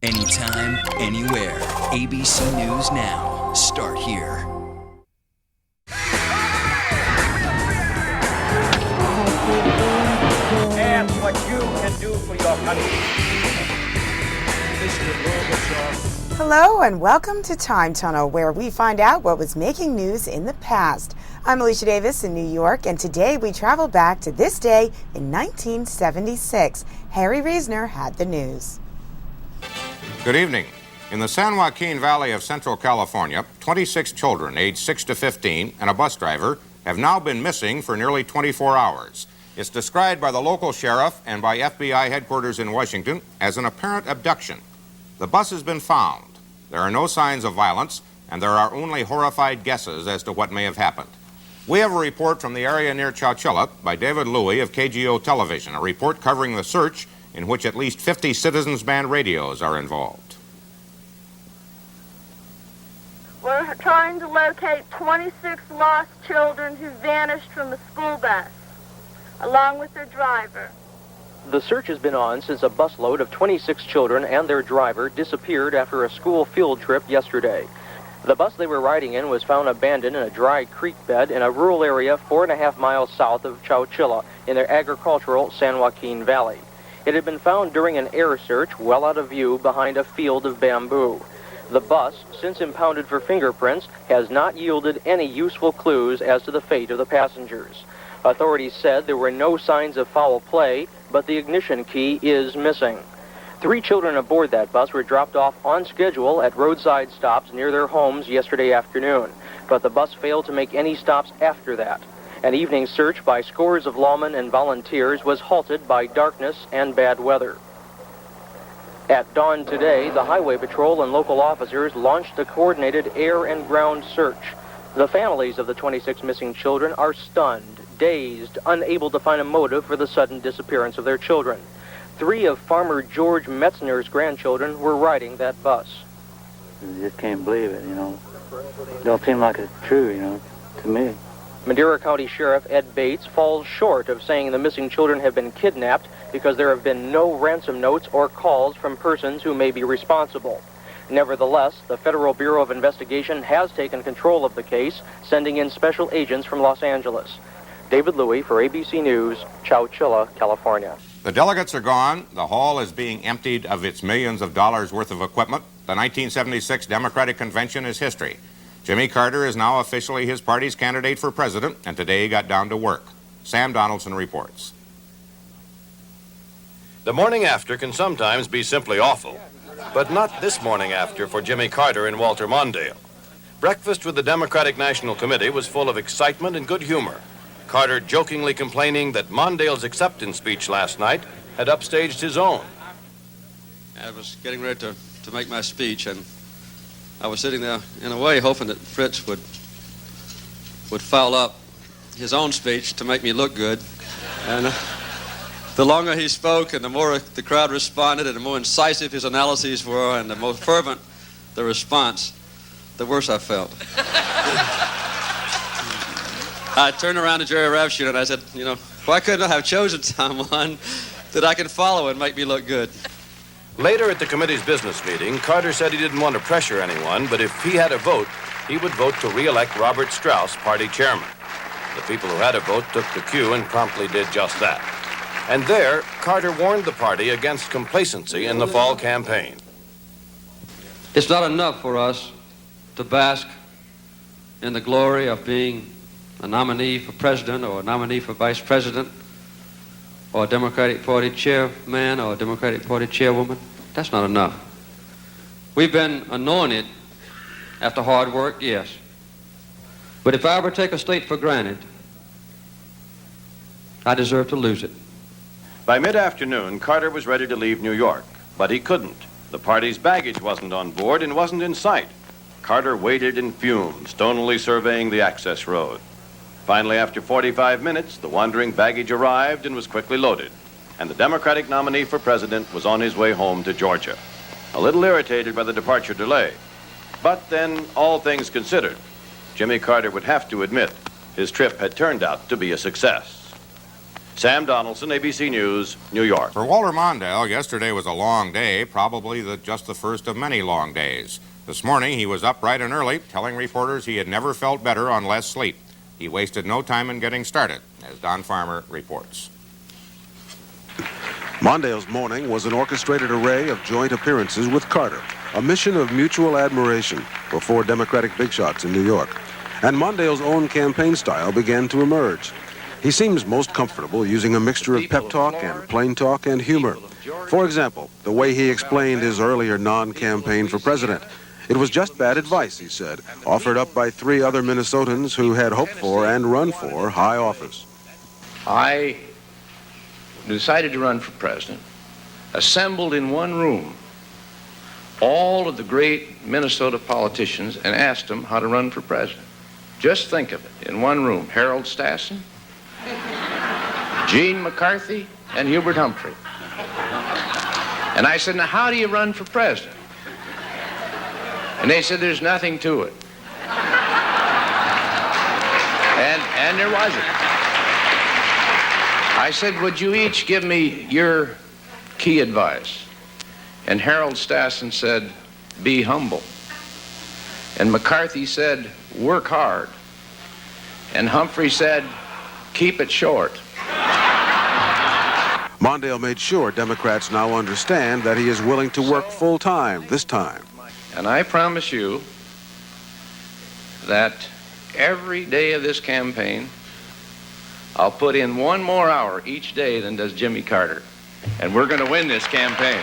Anytime, anywhere. ABC News Now. Start here. Ask what you can do for your country. Hello and welcome to Time Tunnel, where we find out what was making news in the past. I'm Alicia Davis in New York, and today we travel back to this day in 1976. Harry Reisner had the news. Good evening. In the San Joaquin Valley of Central California, 26 children aged 6 to 15 and a bus driver have now been missing for nearly 24 hours. It's described by the local sheriff and by FBI headquarters in Washington as an apparent abduction. The bus has been found. There are no signs of violence, and there are only horrified guesses as to what may have happened. We have a report from the area near Chowchilla by David Louie of KGO Television, a report covering the search in which at least 50 Citizens Band radios are involved. We're trying to locate 26 lost children who vanished from a school bus, along with their driver. The search has been on since a busload of 26 children and their driver disappeared after a school field trip yesterday. The bus they were riding in was found abandoned in a dry creek bed in a rural area 4.5 miles south of Chowchilla in their agricultural San Joaquin Valley. It had been found during an air search well out of view behind a field of bamboo. The bus, since impounded for fingerprints, has not yielded any useful clues as to the fate of the passengers. Authorities said there were no signs of foul play, but the ignition key is missing. 3 children aboard that bus were dropped off on schedule at roadside stops near their homes yesterday afternoon, but the bus failed to make any stops after that. An evening search by scores of lawmen and volunteers was halted by darkness and bad weather. At dawn today, the Highway Patrol and local officers launched a coordinated air and ground search. The families of the 26 missing children are stunned, dazed, unable to find a motive for the sudden disappearance of their children. 3 of Farmer George Metzner's grandchildren were riding that bus. You just can't believe it, you know. Don't seem like it's true, you know, to me. Madera County Sheriff Ed Bates falls short of saying the missing children have been kidnapped because there have been no ransom notes or calls from persons who may be responsible. Nevertheless, the Federal Bureau of Investigation has taken control of the case, sending in special agents from Los Angeles. David Louie for ABC News, Chowchilla, California. The delegates are gone. The hall is being emptied of its millions of dollars worth of equipment. The 1976 Democratic Convention is history. Jimmy Carter is now officially his party's candidate for president, and today he got down to work. Sam Donaldson reports. The morning after can sometimes be simply awful, but not this morning after for Jimmy Carter and Walter Mondale. Breakfast with the Democratic National Committee was full of excitement and good humor. Carter jokingly complaining that Mondale's acceptance speech last night had upstaged his own. I was getting ready to make my speech, and I was sitting there in a way hoping that Fritz would foul up his own speech to make me look good. And the longer he spoke and the more the crowd responded and the more incisive his analyses were and the more fervent the response, the worse I felt. I turned around to Jerry Ravshoot and I said, you know, why couldn't I have chosen someone that I can follow and make me look good? Later at the committee's business meeting, Carter said he didn't want to pressure anyone, but if he had a vote, he would vote to re-elect Robert Strauss, party chairman. The people who had a vote took the cue and promptly did just that. And there, Carter warned the party against complacency in the fall campaign. It's not enough for us to bask in the glory of being a nominee for president or a nominee for vice president or a Democratic Party chairman or a Democratic Party chairwoman. That's not enough. We've been anointed after hard work, yes. But if I ever take a state for granted, I deserve to lose it. By mid-afternoon, Carter was ready to leave New York, but he couldn't. The party's baggage wasn't on board and wasn't in sight. Carter waited and fumed, stonily surveying the access road. Finally, after 45 minutes, the wandering baggage arrived and was quickly loaded, and the Democratic nominee for president was on his way home to Georgia. A little irritated by the departure delay. But then, all things considered, Jimmy Carter would have to admit his trip had turned out to be a success. Sam Donaldson, ABC News, New York. For Walter Mondale, yesterday was a long day, probably just the first of many long days. This morning, he was up bright and early, telling reporters he had never felt better on less sleep. He wasted no time in getting started, as Don Farmer reports. Mondale's morning was an orchestrated array of joint appearances with Carter, a mission of mutual admiration for four Democratic bigshots in New York. And Mondale's own campaign style began to emerge. He seems most comfortable using a mixture of pep talk and plain talk and humor. For example, the way he explained his earlier non-campaign for president. It was just bad advice, he said, offered up by three other Minnesotans who had hoped for and run for high office. I decided to run for president, assembled in one room all of the great Minnesota politicians and asked them how to run for president. Just think of it, in one room, Harold Stassen, Gene McCarthy, and Hubert Humphrey. And I said, now how do you run for president? And they said, there's nothing to it. And there wasn't. I said, would you each give me your key advice? And Harold Stassen said, be humble. And McCarthy said, work hard. And Humphrey said, keep it short. Mondale made sure Democrats now understand that he is willing to work full-time this time. And I promise you that every day of this campaign, I'll put in 1 more hour each day than does Jimmy Carter. And we're going to win this campaign.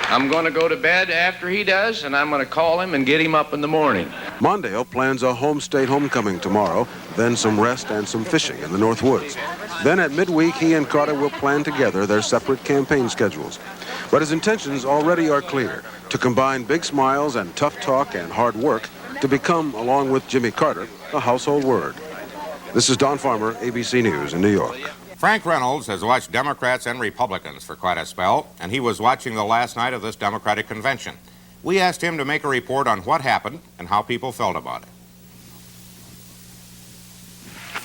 I'm going to go to bed after he does, and I'm going to call him and get him up in the morning. Mondale plans a home state homecoming tomorrow, then some rest and some fishing in the North Woods. Then at midweek, he and Carter will plan together their separate campaign schedules. But his intentions already are clear, to combine big smiles and tough talk and hard work to become, along with Jimmy Carter, a household word. This is Don Farmer, ABC News in New York. Frank Reynolds has watched Democrats and Republicans for quite a spell, and he was watching the last night of this Democratic convention. We asked him to make a report on what happened and how people felt about it.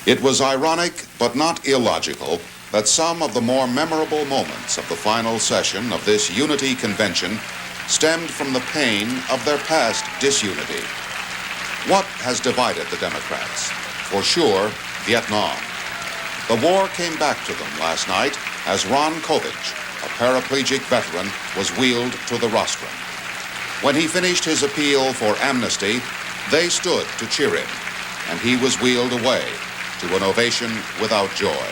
It was ironic, but not illogical, that some of the more memorable moments of the final session of this unity convention stemmed from the pain of their past disunity. What has divided the Democrats? For sure, Vietnam. The war came back to them last night as Ron Kovich, a paraplegic veteran, was wheeled to the rostrum. When he finished his appeal for amnesty, they stood to cheer him, and he was wheeled away to an ovation without joy.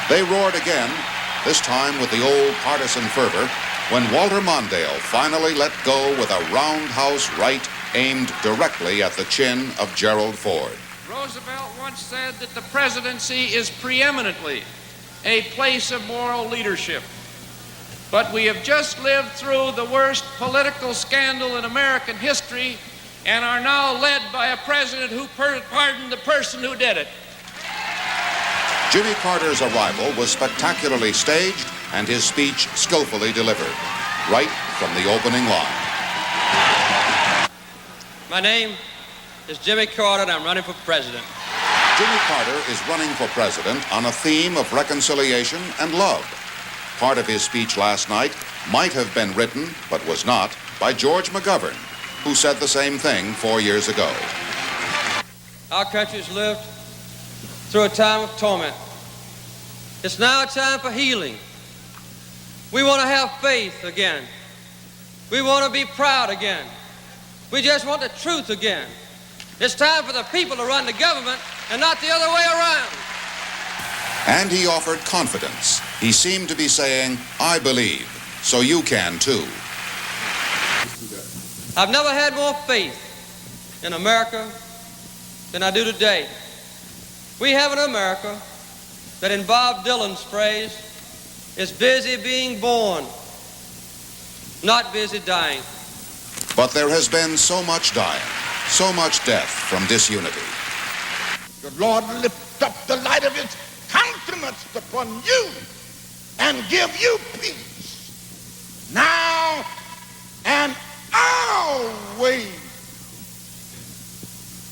They roared again, this time with the old partisan fervor, when Walter Mondale finally let go with a roundhouse right aimed directly at the chin of Gerald Ford. Roosevelt once said that the presidency is preeminently a place of moral leadership. But we have just lived through the worst political scandal in American history and are now led by a president who pardoned the person who did it. Jimmy Carter's arrival was spectacularly staged and his speech skillfully delivered, right from the opening line. My name is Jimmy Carter, and I'm running for president. Jimmy Carter is running for president on a theme of reconciliation and love. Part of his speech last night might have been written, but was not, by George McGovern, who said the same thing 4 years ago. Our country has lived through a time of torment. It's now a time for healing. We want to have faith again. We want to be proud again. We just want the truth again. It's time for the people to run the government and not the other way around. And he offered confidence. He seemed to be saying, I believe, so you can too. I've never had more faith in America than I do today. We have an America that, in Bob Dylan's phrase, is busy being born, not busy dying. But there has been so much dying, so much death from disunity. The Lord lift up the light of his countenance upon you and give you peace now and always.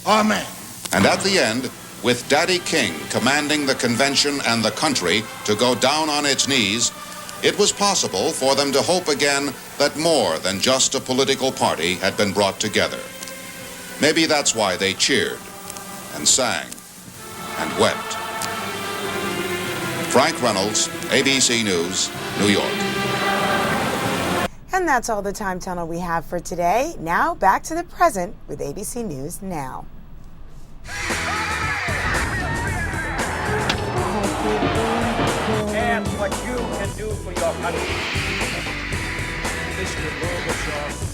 Amen. And at the end, with Daddy King commanding the convention and the country to go down on its knees, it was possible for them to hope again that more than just a political party had been brought together. Maybe that's why they cheered and sang and wept. Frank Reynolds, ABC News, New York. And that's all the time tunnel we have for today. Now back to the present with ABC News Now. And what you can do for your country. Mr. Gorbachev,